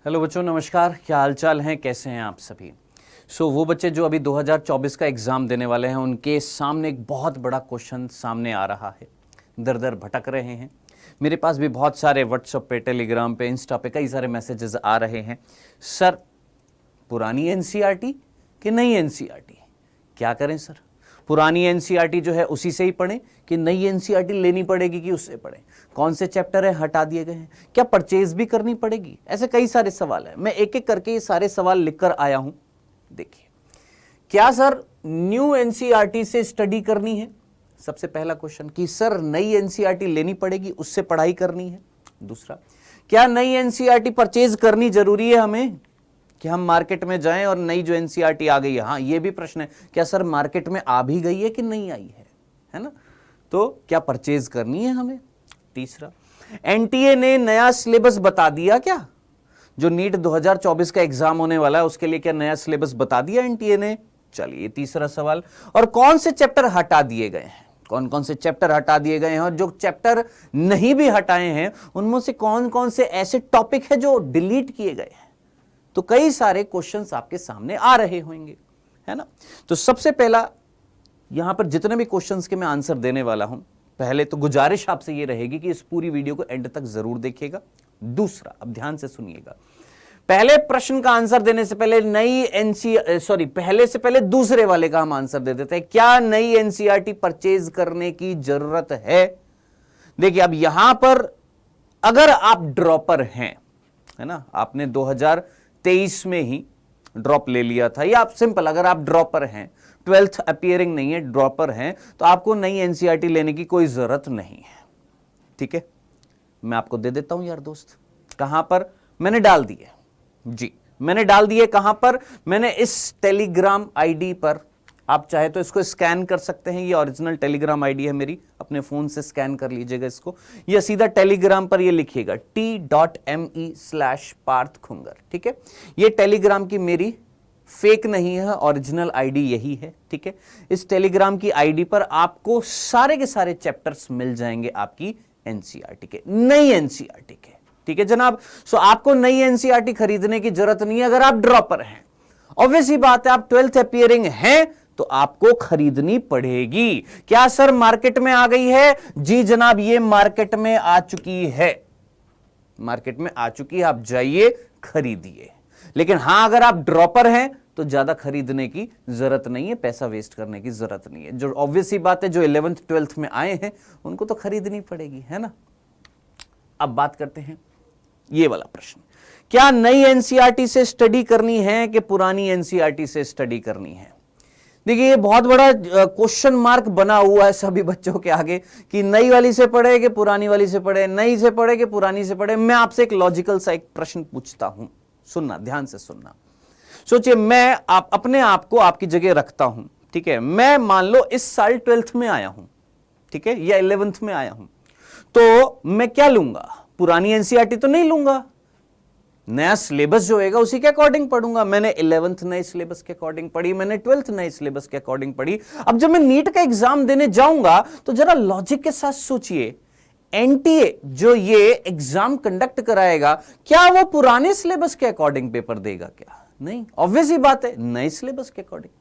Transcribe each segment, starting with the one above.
Hello बच्चों, नमस्कार। क्या हाल चाल हैं, कैसे हैं आप सभी। वो बच्चे जो अभी 2024 का एग्ज़ाम देने वाले हैं, उनके सामने एक बहुत बड़ा क्वेश्चन सामने आ रहा है। दर दर भटक रहे हैं। मेरे पास भी बहुत सारे व्हाट्सएप पे, टेलीग्राम पे, इंस्टा पे कई सारे मैसेजेस आ रहे हैं। सर, पुरानी एनसीईआरटी कि नई एनसीईआरटी, क्या करें सर। पुरानी एनसीईआरटी जो है उसी से ही पढ़ें कि नई एनसीईआरटी लेनी पड़ेगी कि उससे पढ़ें। कौन से चैप्टर है हटा दिए गए हैं, क्या परचेज भी करनी पड़ेगी। ऐसे कई सारे सवाल है। मैं एक एक करके ये सारे सवाल लिखकर आया हूं। देखिए, क्या सर न्यू एनसीईआरटी से स्टडी करनी है। सबसे पहला क्वेश्चन कि सर नई एनसीईआरटी लेनी पड़ेगी, उससे पढ़ाई करनी है। दूसरा, क्या नई एनसीईआरटी परचेज करनी जरूरी है हमें, कि हम मार्केट में जाएं और नई जो एनसीईआरटी आ गई है। हाँ, ये भी प्रश्न है, क्या सर मार्केट में आ भी गई है कि नहीं आई है ना। तो क्या परचेज करनी है हमें। तीसरा, एनटीए ने नया सिलेबस बता दिया क्या, जो नीट 2024 का एग्जाम होने वाला है उसके लिए क्या नया सिलेबस बता दिया एनटीए ने। चलिए, तीसरा सवाल। और कौन से चैप्टर हटा दिए गए हैं, कौन कौन से चैप्टर हटा दिए गए हैं, और जो चैप्टर नहीं भी हटाए हैं उनमें से कौन कौन से ऐसे टॉपिक है जो डिलीट किए गए हैं। तो कई सारे क्वेश्चंस आपके सामने आ रहे होंगे, है ना। तो सबसे पहला, यहां पर जितने भी क्वेश्चंस के मैं आंसर देने वाला हूं, पहले तो गुजारिश आपसे ये रहेगी कि इस पूरी वीडियो को एंड तक जरूर देखिएगा। दूसरा, अब ध्यान से सुनिएगा, पहले प्रश्न का आंसर देने से पहले पहले से पहले दूसरे वाले का हम आंसर दे देते हैं। क्या नई एनसीईआरटी परचेज करने की जरूरत है। देखिए, अब यहां पर अगर आप ड्रॉपर हैं, है ना, आपने 2023 में ही ड्रॉप ले लिया था, या आप सिंपल अगर आप ड्रॉपर हैं, 12th अपीयरिंग नहीं है, ड्रॉपर हैं, तो आपको नई एनसीईआरटी लेने की कोई जरूरत नहीं है। ठीक है, मैं आपको दे देता हूं यार दोस्त। कहां पर मैंने डाल दिए जी, मैंने डाल दिए कहां पर, मैंने इस टेलीग्राम आईडी पर, आप चाहे तो इसको स्कैन कर सकते हैं, ये ओरिजिनल टेलीग्राम आईडी है मेरी, अपने फोन से स्कैन कर लीजिएगा इसको, या सीधा टेलीग्राम पर ये लिखिएगा t.me/पार्थखुंगर। ठीक है, ये टेलीग्राम की मेरी फेक नहीं है, ओरिजिनल आईडी यही है। ठीक है, इस टेलीग्राम की आईडी पर आपको सारे के सारे चैप्टर्स मिल जाएंगे आपकी एनसीईआरटी के, नई एनसीईआरटी के। ठीक है जनाब। आपको नई एनसीईआरटी खरीदने की जरूरत नहीं है अगर आप ड्रॉपर हैं। ऑब्वियस ही बात है, आप 12th अपीयरिंग हैं तो आपको खरीदनी पड़ेगी। क्या सर मार्केट में आ गई है। जी जनाब, ये मार्केट में आ चुकी है, मार्केट में आ चुकी है, आप जाइए खरीदिए। लेकिन हां, अगर आप ड्रॉपर हैं तो ज्यादा खरीदने की जरूरत नहीं है, पैसा वेस्ट करने की जरूरत नहीं है। जो ऑब्वियस ही बात है, जो 11th 12th में आए हैं उनको तो खरीदनी पड़ेगी, है ना। अब बात करते हैं ये वाला प्रश्न, क्या नई एनसीईआरटी से स्टडी करनी है कि पुरानी एनसीईआरटी से स्टडी करनी है। देखिए, ये बहुत बड़ा क्वेश्चन मार्क बना हुआ है सभी बच्चों के आगे कि नई वाली से पढ़े कि पुरानी वाली से पढ़े, नई से पढ़े कि पुरानी से पढ़े। मैं आपसे एक लॉजिकल सा एक प्रश्न पूछता हूं, सुनना, ध्यान से सुनना। सोचिए, मैं अपने आप को आपकी जगह रखता हूं। ठीक है, मैं मान लो इस साल 12th में आया हूं, ठीक है, या 11th में आया हूं, तो मैं क्या लूंगा, पुरानी एनसीईआरटी तो नहीं लूंगा, नया सिलेबस जो होगा उसी के अकॉर्डिंग पढ़ूंगा। मैंने 11th नए सिलेबस के अकॉर्डिंग पढ़ी, मैंने 12th नए सिलेबस के अकॉर्डिंग पढ़ी। अब जब मैं नीट का एग्जाम देने जाऊंगा तो जरा लॉजिक के साथ सोचिए, एनटीए जो ये एग्जाम कंडक्ट कराएगा, क्या वो पुराने सिलेबस के अकॉर्डिंग पेपर देगा क्या। नहीं, ऑब्वियस ही बात है, नए सिलेबस के अकॉर्डिंग।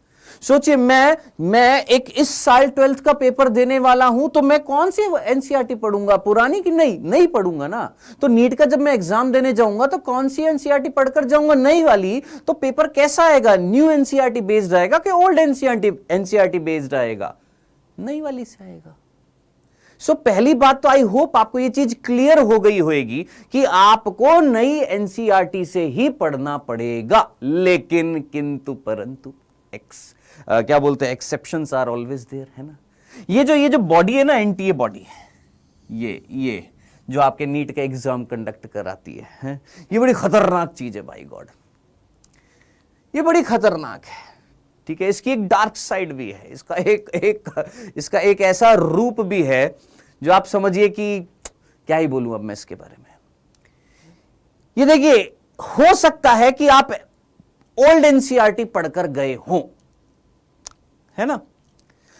सोचिए, मैं एक इस साल 12th का पेपर देने वाला हूं, तो मैं कौन सी एनसीईआरटी पढ़ूंगा, पुरानी की नहीं पढ़ूंगा ना। तो नीट का जब मैं एग्जाम देने जाऊंगा तो कौन सी एनसीईआरटी पढ़कर जाऊंगा, नई वाली। तो पेपर कैसा आएगा, न्यू एनसीईआरटी बेस्ड आएगा कि ओल्ड एनसीईआरटी बेस्ड आएगा, नई वाली से आएगा। पहली बात तो आई होप आपको ये चीज क्लियर हो गई होगी कि आपको नई एनसीईआरटी से ही पढ़ना पड़ेगा। लेकिन किंतु परंतु क्या बोलते हैं, एक्सेप्शंस आर ऑलवेज देयर, है ना। ये जो बॉडी है ना, एनटीए बॉडी, ये जो आपके नीट का एग्जाम कंडक्ट कराती है, ये बड़ी खतरनाक चीज है भाई गॉड, ये बड़ी खतरनाक है। ठीक है, इसकी एक डार्क साइड भी है, इसका एक ऐसा रूप भी है जो आप समझिए कि क्या ही बोलूं अब मैं इसके बारे में। ये देखिए, हो सकता है कि आप ओल्ड एनसीईआरटी पढ़कर गए हो, है ना,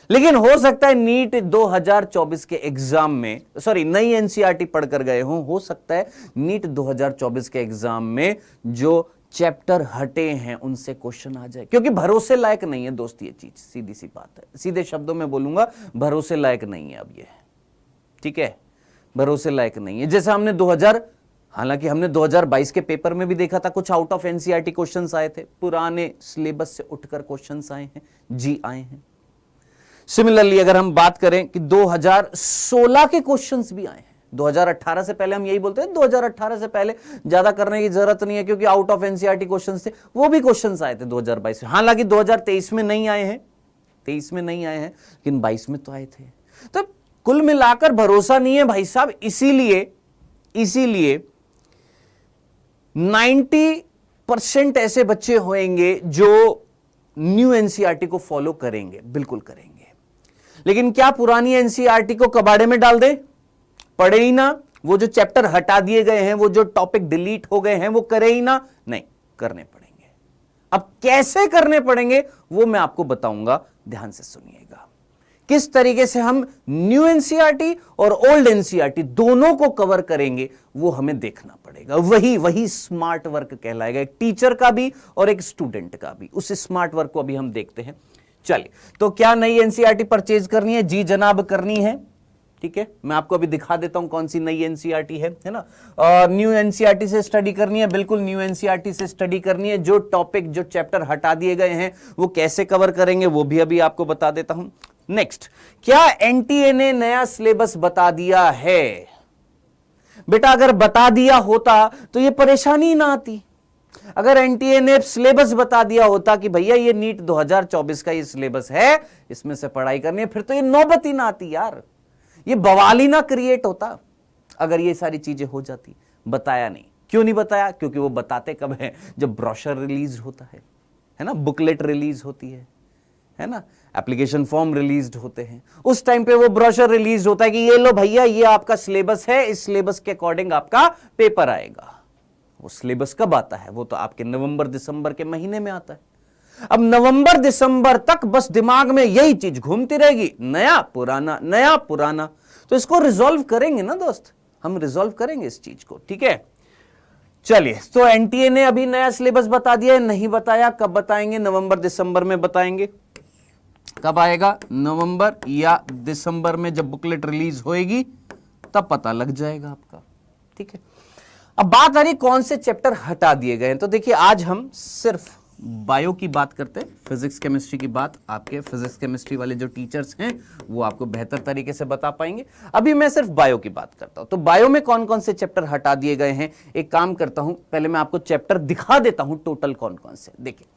लेकिन हो सकता है नीट 2024 के एग्जाम में, सॉरी नई एनसीईआरटी पढ़कर गए हो सकता है नीट 2024 के एग्जाम में जो चैप्टर हटे हैं उनसे क्वेश्चन आ जाए, क्योंकि भरोसे लायक नहीं है दोस्त ये चीज, सीधी सी बात है, सीधे शब्दों में बोलूंगा भरोसे लायक नहीं है अब ये, ठीक है, भरोसे लायक नहीं है। जैसे हमने हालांकि हमने 2022 के पेपर में भी देखा था कुछ आउट ऑफ एनसीईआरटी क्वेश्चंस आए थे, पुराने सिलेबस से उठकर क्वेश्चंस आए हैं, जी आए हैं। सिमिलरली अगर हम बात करें कि 2016 के क्वेश्चंस भी आए हैं, 2018 से पहले हम यही बोलते हैं 2018 से पहले ज्यादा करने की जरूरत नहीं है क्योंकि आउट ऑफ एनसीईआरटी क्वेश्चंस थे, वो भी क्वेश्चंस आए थे 2022 में। हालांकि 2023 में नहीं आए हैं, 23 में नहीं आए हैं, लेकिन 22 में तो आए थे। तो कुल मिलाकर भरोसा नहीं है भाई साहब, इसीलिए 90% ऐसे बच्चे होंगे जो न्यू एनसीईआरटी को फॉलो करेंगे, बिल्कुल करेंगे। लेकिन क्या पुरानी एनसीईआरटी को कबाड़े में डाल दे, पढ़े ही ना, वो जो चैप्टर हटा दिए गए हैं, वो जो टॉपिक डिलीट हो गए हैं, वो करे ही ना? नहीं, करने पड़ेंगे। अब कैसे करने पड़ेंगे वो मैं आपको बताऊंगा, ध्यान से सुनिएगा। किस तरीके से हम न्यू एनसीईआरटी और ओल्ड एनसीईआरटी दोनों को कवर करेंगे वो हमें देखना पड़ेगा। वही स्मार्ट वर्क कहलाएगा, एक टीचर का भी और एक स्टूडेंट का भी। उस स्मार्ट वर्क को अभी हम देखते हैं। चलिए, तो क्या नई एनसीईआरटी परचेज करनी है? जी जनाब करनी है, ठीक है। मैं आपको अभी दिखा देता हूं कौन सी नई एनसीईआरटी है ना। न्यू एनसीईआरटी से स्टडी करनी है, बिल्कुल न्यू एनसीईआरटी से स्टडी करनी है। जो टॉपिक, जो चैप्टर हटा दिए गए हैं वो कैसे कवर करेंगे वो भी अभी आपको बता देता हूं। नेक्स्ट, क्या एनटीए ने नया सिलेबस बता दिया है? बेटा अगर बता दिया होता तो ये परेशानी ना आती। अगर एनटीए ने सिलेबस बता दिया होता कि भैया ये नीट 2024 का ये सिलेबस है, इसमें से पढ़ाई करनी है, फिर तो ये नौबत ही ना आती यार, ये बवाल ही ना क्रिएट होता अगर ये सारी चीजें हो जाती। बताया नहीं। क्यों नहीं बताया? क्योंकि वो बताते कब है? जब ब्रोशर रिलीज होता है ना, बुकलेट रिलीज होती है ना, एप्लीकेशन फॉर्म रिलीज्ड होते हैं, उस टाइम पे वो ब्रोशर रिलीज होता है कि ये लो भैया ये आपका सिलेबस है, इस सिलेबस के अकॉर्डिंग आपका पेपर आएगा। वो सिलेबस कब आता है? वो तो आपके नवंबर दिसंबर के महीने में आता है। अब नवंबर दिसंबर तक बस दिमाग में यही चीज घूमती रहेगी, नया पुराना, नया पुराना। तो इसको रिजॉल्व करेंगे ना दोस्त, हम रिजॉल्व करेंगे इस चीज को, ठीक है। चलिए, तो एनटीए ने अभी नया सिलेबस बता दिया है? नहीं बताया। कब बताएंगे? नवंबर दिसंबर में बताएंगे। कब आएगा? नवंबर या दिसंबर में, जब बुकलेट रिलीज होएगी तब पता लग जाएगा आपका, ठीक है। अब बात आ रही कौन से चैप्टर हटा दिए गए हैं। तो देखिए, आज हम सिर्फ बायो की बात करते हैं, फिजिक्स केमिस्ट्री की बात आपके फिजिक्स केमिस्ट्री वाले जो टीचर्स हैं वो आपको बेहतर तरीके से बता पाएंगे। अभी मैं सिर्फ बायो की बात करता हूं। तो बायो में कौन कौन से चैप्टर हटा दिए गए हैं, एक काम करता हूं, पहले मैं आपको चैप्टर दिखा देता हूं टोटल कौन कौन से। देखिए,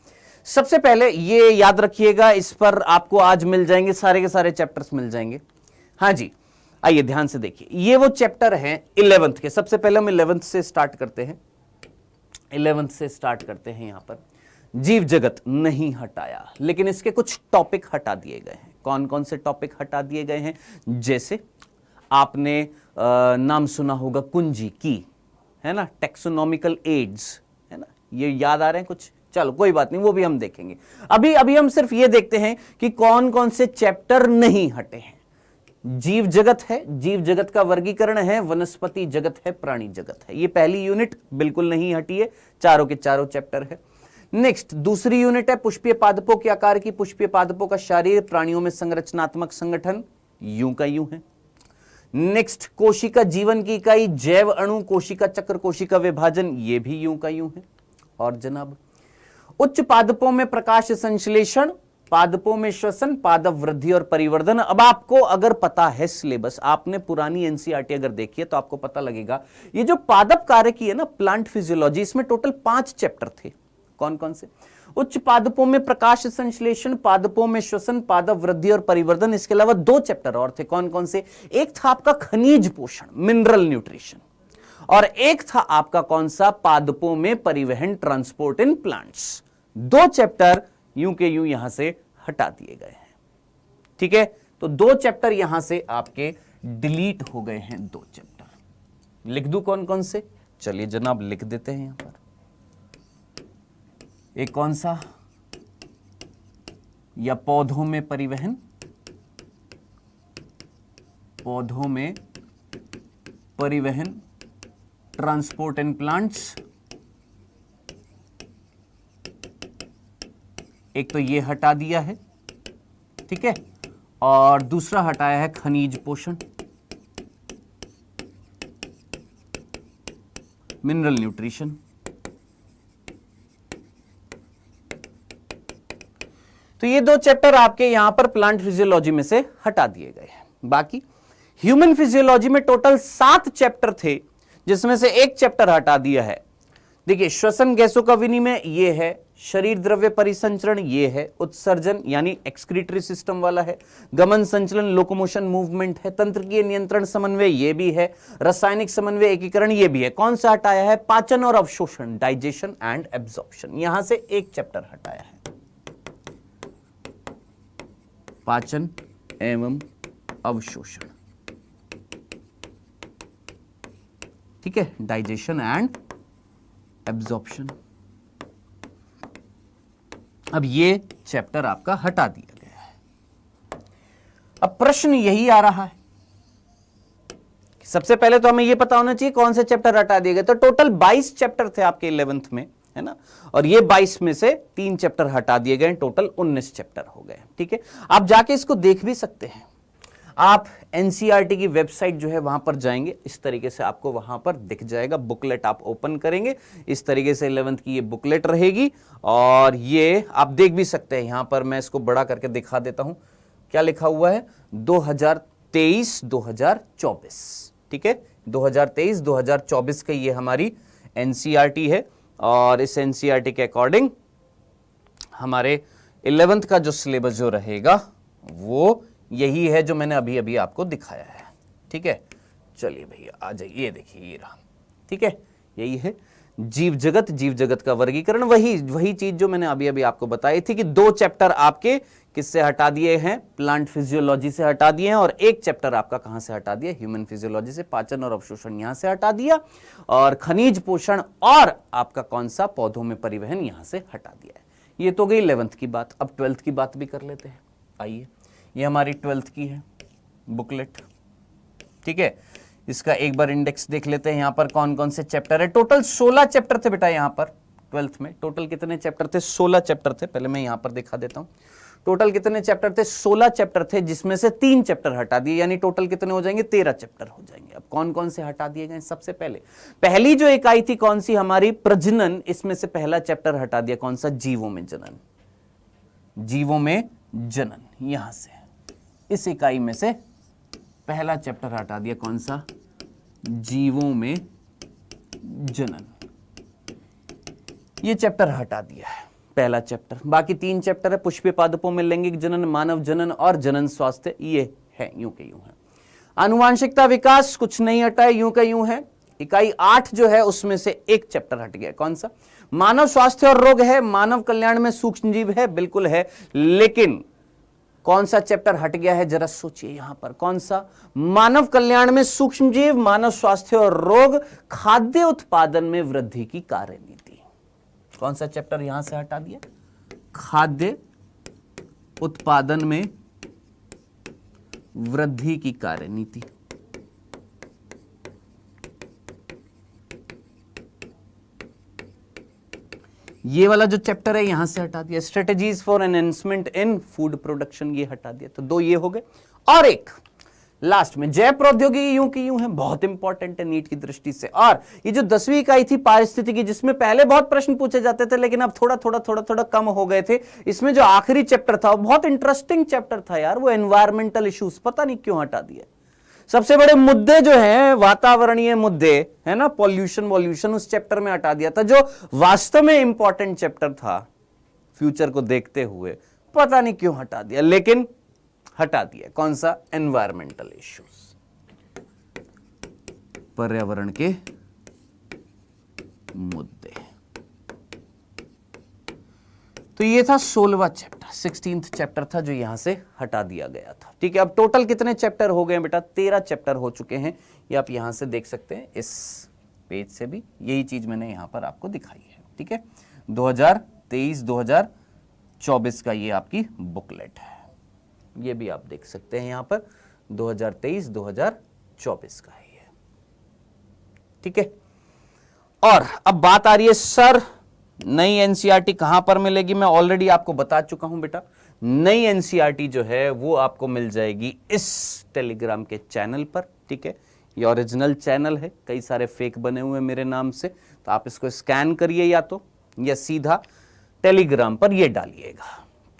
सबसे पहले ये याद रखिएगा, इस पर आपको आज मिल जाएंगे, सारे के सारे चैप्टर्स मिल जाएंगे। हाँ जी, आइए ध्यान से देखिए, ये वो चैप्टर हैं 11th के। सबसे पहले हम 11th से स्टार्ट करते हैं। 11th से स्टार्ट करते हैं। यहां पर जीव जगत नहीं हटाया, लेकिन इसके कुछ टॉपिक हटा दिए गए हैं। कौन कौन से टॉपिक हटा दिए गए हैं? जैसे आपने नाम सुना होगा कुंजी की, है ना, टेक्सोनॉमिकल एड्स, है ना, ये याद आ रहे हैं कुछ? चलो कोई बात नहीं, वो भी हम देखेंगे। अभी हम सिर्फ ये देखते हैं कि कौन कौन से चैप्टर नहीं हटे हैं। जीव जगत है, जीव जगत का वर्गीकरण है, वनस्पति जगत है, प्राणी जगत है। ये पहली यूनिट बिल्कुल नहीं हटी है, चारों के चारों चैप्टर है। नेक्स्ट, दूसरी यूनिट है पुष्पीय पादपों के आकार की, पुष्पीय पादपों का शरीर, प्राणियों में संरचनात्मक संगठन, यूं का यूं है। नेक्स्ट, कोशिका जीवन की इकाई, जैव अणु, कोशिका चक्र, कोशिका विभाजन, ये भी यूं का यूं है। और जनाब, उच्च पादपों में प्रकाश संश्लेषण, पादपों में श्वसन, पादप वृद्धि और परिवर्धन। अब आपको अगर पता है सिलेबस, आपने पुरानी एनसीईआरटी अगर देखी है तो आपको पता लगेगा, ये जो पादप कार्य की है ना, प्लांट फिजियोलॉजी, इसमें टोटल 5 चैप्टर थे। कौन कौन से? उच्च पादपों में प्रकाश संश्लेषण, पादपों में श्वसन, पादप वृद्धि और परिवर्धन। इसके अलावा 2 चैप्टर और थे। कौन कौन से? एक था आपका खनिज पोषण, मिनरल न्यूट्रिशन, और एक था आपका कौन सा? पादपों में परिवहन, ट्रांसपोर्ट इन प्लांट्स। 2 चैप्टर यूं के यूं यहां से हटा दिए गए हैं, ठीक है। तो 2 चैप्टर यहां से आपके डिलीट हो गए हैं। 2 चैप्टर लिख दूं कौन कौन से? चलिए जनाब लिख देते हैं यहां पर। एक कौन सा? या पौधों में परिवहन, पौधों में परिवहन, ट्रांसपोर्ट इन प्लांट्स। एक तो ये हटा दिया है, ठीक है, और दूसरा हटाया है खनिज पोषण, मिनरल न्यूट्रिशन। तो ये दो चैप्टर आपके यहां पर प्लांट फिजियोलॉजी में से हटा दिए गए हैं। बाकी ह्यूमन फिजियोलॉजी में टोटल 7 चैप्टर थे, जिसमें से एक चैप्टर हटा दिया है। देखिए, श्वसन गैसों का विनिमय ये है, शरीर द्रव्य परिसंचरण ये है, उत्सर्जन यानी एक्सक्रीटरी सिस्टम वाला है, गमन संचलन लोकोमोशन मूवमेंट है, तंत्रिकीय नियंत्रण समन्वय ये भी है, रासायनिक समन्वय एकीकरण ये भी है। कौन सा हटाया है? पाचन और अवशोषण, डाइजेशन एंड एब्जॉर्प्शन। यहां से एक चैप्टर हटाया है, पाचन एवं अवशोषण, ठीक है, डाइजेशन एंड एब्जॉर्प्शन। अब ये चैप्टर आपका हटा दिया गया है। अब प्रश्न यही आ रहा है, सबसे पहले तो हमें यह पता होना चाहिए कौन से चैप्टर हटा दिए गए। तो टोटल 22 चैप्टर थे आपके 11th में, है ना, और ये 22 में से 3 चैप्टर हटा दिए गए, टोटल 19 चैप्टर हो गए, ठीक है। आप जाके इसको देख भी सकते हैं। आप एनसीईआरटी की वेबसाइट जो है वहां पर जाएंगे, इस तरीके से आपको वहां पर दिख जाएगा। बुकलेट आप ओपन करेंगे, इस तरीके से 11th की ये बुकलेट रहेगी, और ये आप देख भी सकते हैं। यहां पर मैं इसको बड़ा करके दिखा देता हूं, क्या लिखा हुआ है, 2023-2024, ठीक है, 2023-2024 का ये हमारी एनसीईआरटी है। और इस एनसीईआरटी के अकॉर्डिंग हमारे 11th का जो सिलेबस जो रहेगा वो यही है जो मैंने अभी अभी आपको दिखाया है, ठीक है। चलिए भैया आ जाइए, ये देखिए ये रहा, ठीक है, यही है जीव जगत, जीव जगत का वर्गीकरण। वही चीज जो मैंने अभी अभी आपको बताई थी कि 2 चैप्टर आपके किससे हटा दिए हैं, प्लांट फिजियोलॉजी से हटा दिए हैं, और एक चैप्टर आपका कहां से हटा दिया, ह्यूमन फिजियोलॉजी से, पाचन और अवशोषण यहां से हटा दिया, और खनिज पोषण और आपका कौन सा, पौधों में परिवहन, यहां से हटा दिया है। ये तो गई 11th की बात। अब 12th की बात भी कर लेते हैं, आइए। ये हमारी 12th की है बुकलेट, ठीक है। इसका एक बार इंडेक्स देख लेते हैं, यहां पर कौन कौन से चैप्टर है। टोटल 16 चैप्टर थे बेटा यहां पर 12th में। टोटल कितने चैप्टर थे? 16 चैप्टर थे। पहले मैं यहां पर दिखा देता हूं टोटल कितने चैप्टर थे। 16 चैप्टर थे, जिसमें से 3 चैप्टर हटा दिए, यानी टोटल कितने हो जाएंगे, 13 चैप्टर हो जाएंगे। अब कौन कौन से हटा दिए गए? सबसे पहले पहली जो इकाई थी कौन सी, हमारी प्रजनन, इसमें से पहला चैप्टर हटा दिया। कौन सा? जीवों में जनन, जीवों में जनन, यहां से इस इकाई में से पहला चैप्टर हटा दिया। कौन सा? जीवों में जनन, ये चैप्टर हटा दिया है, पहला चैप्टर। बाकी 3 चैप्टर है, पुष्पीय पादपों में लैंगिक जनन, मानव जनन और जनन स्वास्थ्य, ये है यूं के यूं है। आनुवांशिकता विकास कुछ नहीं हटा है, यूं का यूं है। इकाई 8 जो है उसमें से एक चैप्टर हट गया। कौन सा? मानव स्वास्थ्य और रोग है, मानव कल्याण में सूक्ष्म जीव है, बिल्कुल है, लेकिन कौन सा चैप्टर हट गया है जरा सोचिए यहां पर। कौन सा? मानव कल्याण में सूक्ष्म जीव, मानव स्वास्थ्य और रोग, खाद्य उत्पादन में वृद्धि की कार्यनीति। कौन सा चैप्टर यहां से हटा दिया? खाद्य उत्पादन में वृद्धि की कार्यनीति। ये वाला जो चैप्टर है यहां से हटा दिया। Strategies for enhancement in food production, ये हटा दिया। तो 2 ये हो गए, और एक लास्ट में जैव प्रौद्योगिकी यूं की यूं है, बहुत इंपॉर्टेंट है नीट की दृष्टि से। और ये जो 10वीं इकाई थी पारिस्थितिकी, जिसमें पहले बहुत प्रश्न पूछे जाते थे, लेकिन अब थोड़ा थोड़ा कम हो गए थे। इसमें जो आखिरी चैप्टर था वो बहुत इंटरेस्टिंग चैप्टर था यार, वो एनवायरमेंटल इश्यूज, पता नहीं क्यों हटा दिया। सबसे बड़े मुद्दे जो हैं वातावरणीय मुद्दे, है ना, पॉल्यूशन वॉल्यूशन, उस चैप्टर में हटा दिया था, जो वास्तव में इंपॉर्टेंट चैप्टर था फ्यूचर को देखते हुए। पता नहीं क्यों हटा दिया, लेकिन हटा दिया। कौन सा? एनवायरमेंटल इश्यूज, पर्यावरण के मुद्दे। तो ये था 16वां चैप्टर, 16th चैप्टर था जो यहां से हटा दिया गया था, ठीक है। अब टोटल कितने चैप्टर हो गए बेटा? 13 चैप्टर हो चुके हैं। ये आप यहां से देख सकते हैं, इस पेज से भी यही चीज मैंने यहां पर आपको दिखाई है, ठीक है। 2023-2024 का ये आपकी बुकलेट है, ये भी आप देख सकते हैं यहां पर। 2023-2024 का ही है, ठीक है। और अब बात आ रही है सर नई एनसीईआरटी कहां पर मिलेगी। मैं ऑलरेडी आपको बता चुका हूं बेटा, नई एनसीईआरटी जो है वो आपको मिल जाएगी इस टेलीग्राम के चैनल पर, ठीक है। ये ओरिजिनल चैनल है, कई सारे फेक बने हुए मेरे नाम से, तो आप इसको स्कैन करिए या सीधा टेलीग्राम पर ये डालिएगा,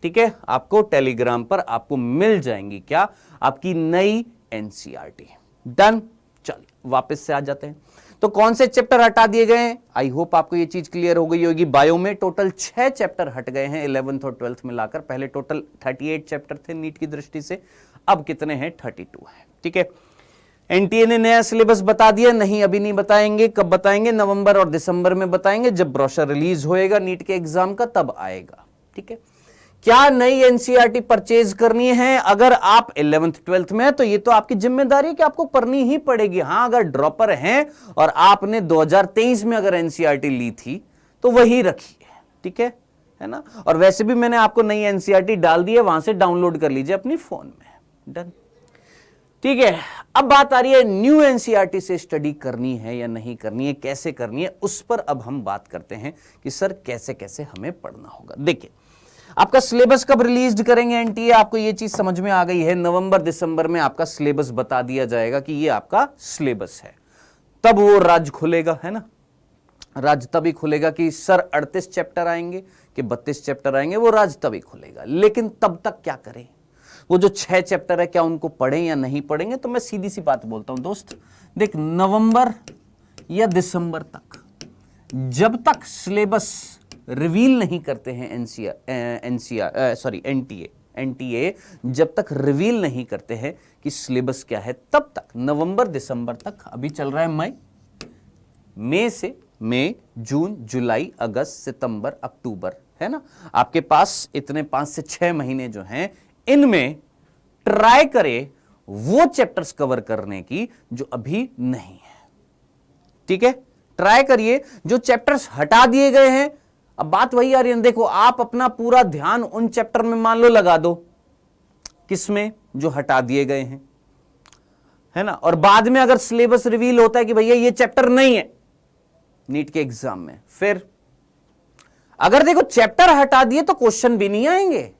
ठीक है। आपको टेलीग्राम पर आपको मिल जाएंगी क्या, आपकी नई एनसीईआरटी। डन। चलिए वापस से आ जाते हैं। तो कौन से चैप्टर हटा दिए गए हैं, आई होप आपको ये चीज क्लियर हो गई होगी। बायो में टोटल 6 चैप्टर हट गए हैं 11th और 12th मिलाकर। पहले टोटल 38 चैप्टर थे नीट की दृष्टि से, अब कितने हैं, 32 हैं, ठीक है। एनटीए ने नया सिलेबस बता दिया, नहीं अभी नहीं बताएंगे, कब बताएंगे, नवंबर और दिसंबर में बताएंगे, जब ब्रोशर रिलीज होएगा नीट के एग्जाम का तब आएगा, ठीक है। क्या नई एनसीईआरटी परचेज करनी है, अगर आप 11th 12th में है तो ये तो आपकी जिम्मेदारी है कि आपको करनी ही पड़ेगी। हां, अगर ड्रॉपर हैं और आपने 2023 में अगर एनसीईआरटी ली थी तो वही रखिए, ठीक है ना। और वैसे भी मैंने आपको नई एनसीईआरटी डाल दी है, वहां से डाउनलोड कर लीजिए अपनी फोन में। डन, ठीक है। अब बात आ रही है न्यू एनसीईआरटी से स्टडी करनी है या नहीं करनी है, कैसे करनी है, उस पर अब हम बात करते हैं कि सर कैसे कैसे हमें पढ़ना होगा। देखिए आपका सिलेबस कब रिलीज करेंगे एनटीए, आपको ये चीज समझ में आ गई है। नवंबर दिसंबर में आपका सिलेबस बता दिया जाएगा कि ये आपका सिलेबस है, तब वो राज खुलेगा, है ना। राज तभी खुलेगा कि सर 38 चैप्टर आएंगे कि 32 चैप्टर आएंगे, वो राज तभी खुलेगा। लेकिन तब तक क्या करें, वो जो 6 चैप्टर है क्या उनको पढ़ें या नहीं पढ़ेंगे। तो मैं सीधी सी बात बोलता हूं दोस्त, देख नवंबर या दिसंबर तक जब तक सिलेबस रिवील नहीं करते हैं एनटीए जब तक रिवील नहीं करते हैं कि सिलेबस क्या है, तब तक नवंबर दिसंबर तक, अभी चल रहा है मई जून जुलाई अगस्त सितंबर अक्टूबर, है ना। आपके पास इतने 5 से 6 महीने जो हैं, इनमें ट्राई करें वो चैप्टर्स कवर करने की जो अभी नहीं है, ठीक है। ट्राई करिए जो चैप्टर्स हटा दिए गए हैं। अब बात वही आ रही है, देखो आप अपना पूरा ध्यान उन चैप्टर में मान लो लगा दो, किसमें, जो हटा दिए गए हैं, है ना। और बाद में अगर सिलेबस रिवील होता है कि भैया ये चैप्टर नहीं है नीट के एग्जाम में, फिर अगर देखो चैप्टर हटा दिए तो क्वेश्चन भी नहीं आएंगे।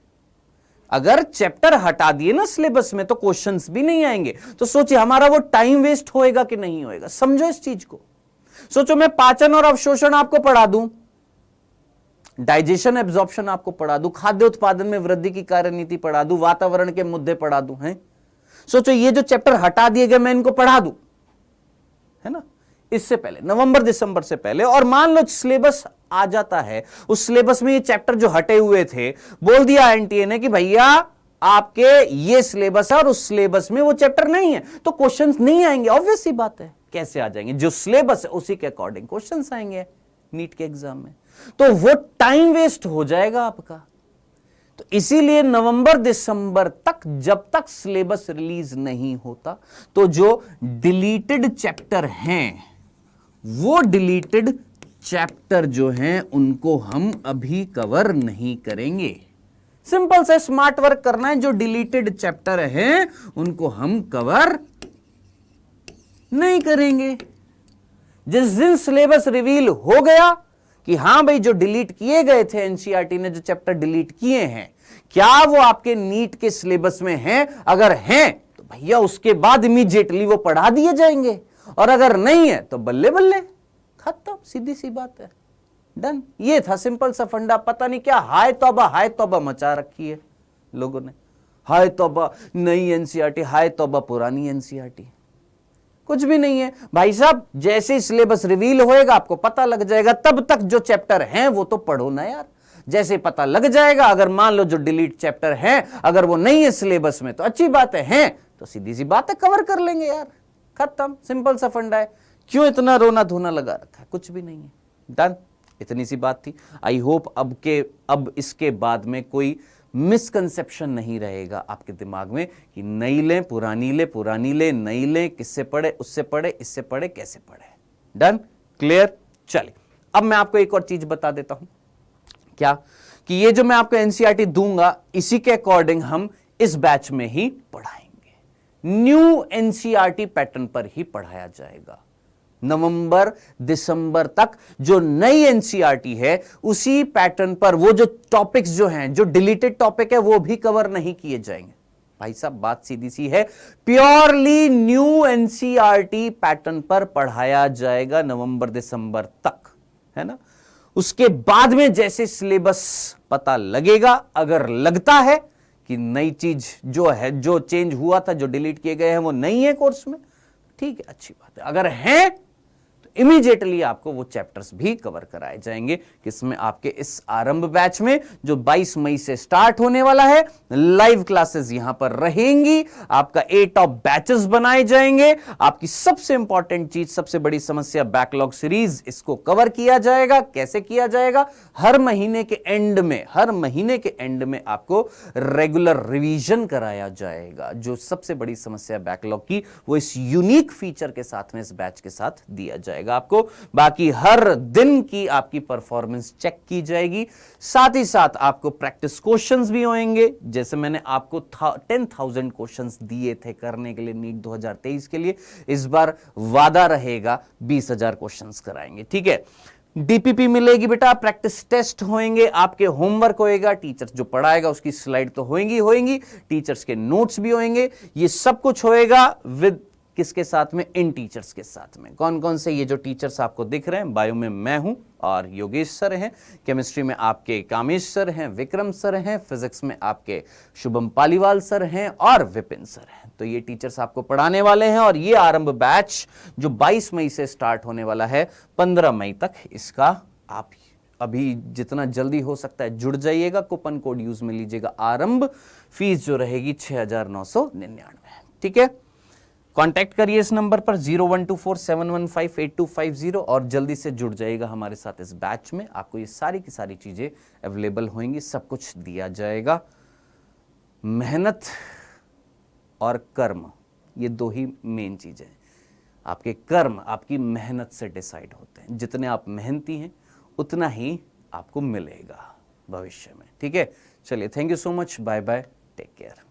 अगर चैप्टर हटा दिए ना सिलेबस में तो क्वेश्चंस भी नहीं आएंगे। तो सोचिए हमारा वो टाइम वेस्ट होएगा कि नहीं होएगा, समझो इस चीज को। सोचो मैं पाचन और अवशोषण आपको पढ़ा दूं, डाइजेशन एब्जॉर्प्शन आपको पढ़ा दूं, खाद्य उत्पादन में वृद्धि की कार्यनीति पढ़ा दूं, वातावरण के मुद्दे पढ़ा दूं, हैं। सोचो ये जो चैप्टर हटा दिए गए मैं इनको पढ़ा दूं, है ना, इससे पहले नवंबर दिसंबर से पहले। और मान लो सिलेबस आ जाता है, उस सिलेबस में ये चैप्टर जो हटे हुए थे, बोल दिया एनटीए ने कि भैया आपके ये सिलेबस है और उस सिलेबस में वो चैप्टर नहीं है, तो क्वेश्चंस नहीं आएंगे। ऑब्वियस सी बात है, कैसे आ जाएंगे, जो सिलेबस है उसी के अकॉर्डिंग क्वेश्चंस आएंगे नीट के एग्जाम में, तो वो टाइम वेस्ट हो जाएगा आपका। तो इसीलिए नवंबर दिसंबर तक जब तक सिलेबस रिलीज नहीं होता, तो जो डिलीटेड चैप्टर हैं, वो डिलीटेड चैप्टर जो हैं उनको हम अभी कवर नहीं करेंगे। सिंपल से स्मार्ट वर्क करना है, जो डिलीटेड चैप्टर हैं उनको हम कवर नहीं करेंगे। जिस दिन सिलेबस रिवील हो गया कि हां भाई जो डिलीट किए गए थे, एनसीईआरटी ने जो चैप्टर डिलीट किए हैं, क्या वो आपके नीट के सिलेबस में हैं, अगर हैं तो भैया उसके बाद इमीडिएटली वो पढ़ा दिए जाएंगे, और अगर नहीं है तो बल्ले बल्ले, खत्म, सीधी सी बात है। डन। ये था सिंपल सा फंडा। पता नहीं क्या हाय तौबा मचा रखी है लोगों ने, हाय तौबा नई एनसीईआरटी, हाय तौबा पुरानी एनसीईआरटी। कुछ भी नहीं है भाई साहब, जैसे ही सिलेबस रिवील होएगा आपको पता लग जाएगा, तब तक जो चैप्टर हैं वो तो पढ़ो ना यार। जैसे पता लग जाएगा, अगर मान लो जो डिलीट चैप्टर है अगर वो नहीं है सिलेबस में तो अच्छी बात है तो सीधी सी बात है कवर कर लेंगे यार, खत्म, सिंपल सा फंडा है। क्यों इतना रोना धोना लगा रखा है, कुछ भी नहीं है। डन, इतनी सी बात थी। आई होप अब इसके बाद में कोई मिसकंसेप्शन नहीं रहेगा आपके दिमाग में कि नई लें पुरानी ले, पुरानी ले नई ले, किससे पढ़े, उससे पढ़े, इससे पढ़े, कैसे पढ़े। Done, clear. चलिए अब मैं आपको एक और चीज बता देता हूं, क्या कि ये जो मैं आपको एनसीईआरटी दूंगा इसी के अकॉर्डिंग हम इस बैच में ही पढ़ाएंगे। न्यू एनसीईआरटी पैटर्न पर ही पढ़ाया जाएगा। नवंबर दिसंबर तक जो नई एनसीईआरटी है उसी पैटर्न पर वो जो टॉपिक्स जो हैं, जो डिलीटेड टॉपिक है, वो भी कवर नहीं किए जाएंगे। भाई साहब बात सीधी सी है, प्योरली न्यू एनसीईआरटी पैटर्न पर पढ़ाया जाएगा नवंबर दिसंबर तक, है ना। उसके बाद में जैसे सिलेबस पता लगेगा, अगर लगता है कि नई चीज जो है, जो चेंज हुआ था, जो डिलीट किए गए हैं वो नहीं है कोर्स में, ठीक है, अच्छी बात है। अगर है तो इमीडिएटली आपको वो चैप्टर्स भी कवर कराए जाएंगे, किसमें आपके इस आरंभ बैच में जो 22 मई से स्टार्ट होने वाला है। लाइव क्लासेस यहां पर रहेंगी, आपका 8 ऑफ बैचेस बनाए जाएंगे। आपकी सबसे इंपॉर्टेंट चीज, सबसे बड़ी समस्या बैकलॉग सीरीज, इसको कवर किया जाएगा। कैसे किया जाएगा? हर महीने के एंड में, हर महीने के एंड में आपको रेगुलर रिवीजन कराया जाएगा। जो सबसे बड़ी समस्या बैकलॉग की, वो इस यूनिक फीचर के साथ में, इस बैच के साथ दिया जाएगा आपको। बाकी हर दिन की आपकी परफॉर्मेंस चेक की जाएगी। साथ ही साथ आपको प्रैक्टिस क्वेश्चंस भी होंगे। जैसे मैंने आपको 10,000 क्वेश्चंस दिए थे करने के लिए नीट 2023 के लिए, इस बार वादा रहेगा 20,000 क्वेश्चंस कराएंगे, ठीक है। डीपीपी मिलेगी बेटा, प्रैक्टिस टेस्ट होंगे, आपके होमवर्क होएगा, टीचर्स जो पढ़ाएगा उसकी स्लाइड तो होएंगी, टीचर्स के नोट्स भी होंगे। ये सब कुछ होएगा विद किसके साथ में? इन टीचर्स के साथ में। कौन कौन से? ये जो टीचर्स आपको दिख रहे हैं, बायो में मैं हूं और योगेश सर हैं, केमिस्ट्री में आपके कामेश सर हैं, विक्रम सर हैं, फिजिक्स में आपके शुभम पालीवाल सर हैं और विपिन सर हैं। तो ये टीचर्स आपको पढ़ाने वाले हैं और ये आरंभ बैच जो 22 मई से स्टार्ट होने वाला है 15 मई तक, इसका आप अभी जितना जल्दी हो सकता है जुड़ जाइएगा, कूपन कोड यूज में लीजिएगा आरंभ। फीस जो रहेगी 6,999, ठीक है। कांटेक्ट करिए इस नंबर पर 012471158250 और जल्दी से जुड़ जाइएगा हमारे साथ इस बैच में। आपको ये सारी की सारी चीजें अवेलेबल होंगी, सब कुछ दिया जाएगा। मेहनत और कर्म, ये दो ही मेन चीजें हैं। आपके कर्म आपकी मेहनत से डिसाइड होते हैं। जितने आप मेहनती हैं उतना ही आपको मिलेगा भविष्य में, ठीक है। चलिए, thank you so much, bye bye, take care.